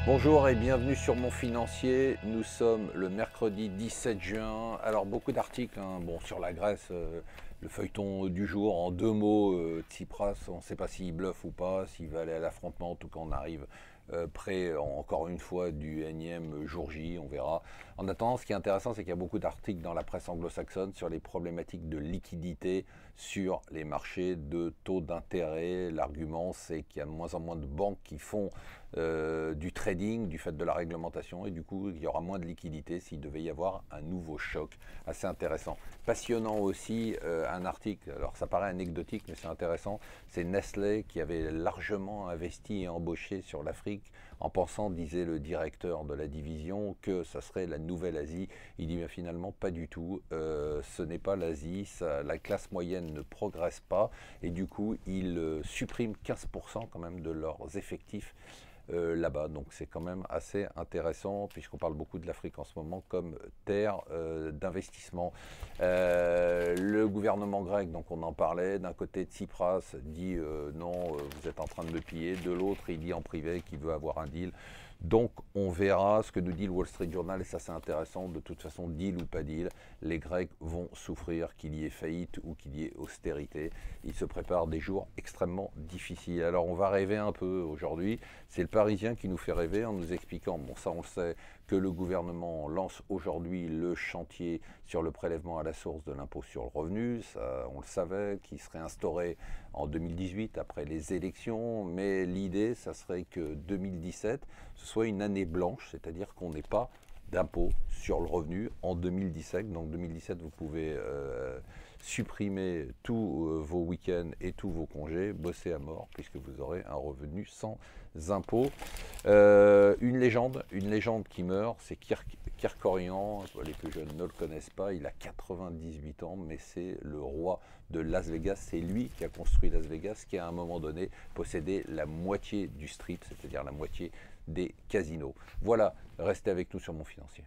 Bonjour et bienvenue sur Mon Financier. Nous sommes le mercredi 17 juin. Alors beaucoup d'articles bon, sur la Grèce, le feuilleton du jour en deux mots. Tsipras, on ne sait pas s'il bluffe ou pas, s'il va aller à l'affrontement, en tout cas on arrive près encore une fois du énième jour J, on verra. En attendant, ce qui est intéressant, c'est qu'il y a beaucoup d'articles dans la presse anglo-saxonne sur les problématiques de liquidité sur les marchés de taux d'intérêt. L'argument, c'est qu'il y a de moins en moins de banques qui font du trading du fait de la réglementation et du coup il y aura moins de liquidité s'il devait y avoir un nouveau choc. Assez intéressant. Passionnant aussi un article, alors ça paraît anecdotique mais c'est intéressant, c'est Nestlé qui avait largement investi et embauché sur l'Afrique en pensant, disait le directeur de la division, que ça serait la nouvelle Asie. Il dit mais finalement pas du tout, ce n'est pas l'Asie, la classe moyenne ne progresse pas et du coup ils suppriment 15% quand même de leurs effectifs là-bas. Donc c'est quand même assez intéressant puisqu'on parle beaucoup de l'Afrique en ce moment comme terre d'investissement. Le gouvernement grec, donc on en parlait, d'un côté Tsipras dit non, vous êtes en train de me piller, de l'autre il dit en privé qu'il veut avoir un deal. Donc on verra ce que nous dit le Wall Street Journal et ça c'est intéressant. De toute façon, deal ou pas deal, les Grecs vont souffrir qu'il y ait faillite ou qu'il y ait austérité. Ils se préparent des jours extrêmement difficiles. Alors on va rêver un peu aujourd'hui. C'est le Parisien qui nous fait rêver en nous expliquant, bon ça on le sait, que le gouvernement lance aujourd'hui le chantier sur le prélèvement à la source de l'impôt sur le revenu. Ça, on le savait, qui serait instauré en 2018 après les élections, mais l'idée, ça serait que 2017, ce soit une année blanche, c'est-à-dire qu'on n'ait pas d'impôt sur le revenu en 2017. Donc 2017, vous pouvez supprimer tous vos week-ends et tous vos congés, bosser à mort, puisque vous aurez un revenu sans impôt. Une légende qui meurt, c'est Kerkorian. Les plus jeunes ne le connaissent pas, il a 98 ans, mais c'est le roi de Las Vegas. C'est lui qui a construit Las Vegas, qui à un moment donné possédait la moitié du strip, c'est-à-dire la moitié des casinos. Voilà, restez avec nous sur Mon Financier.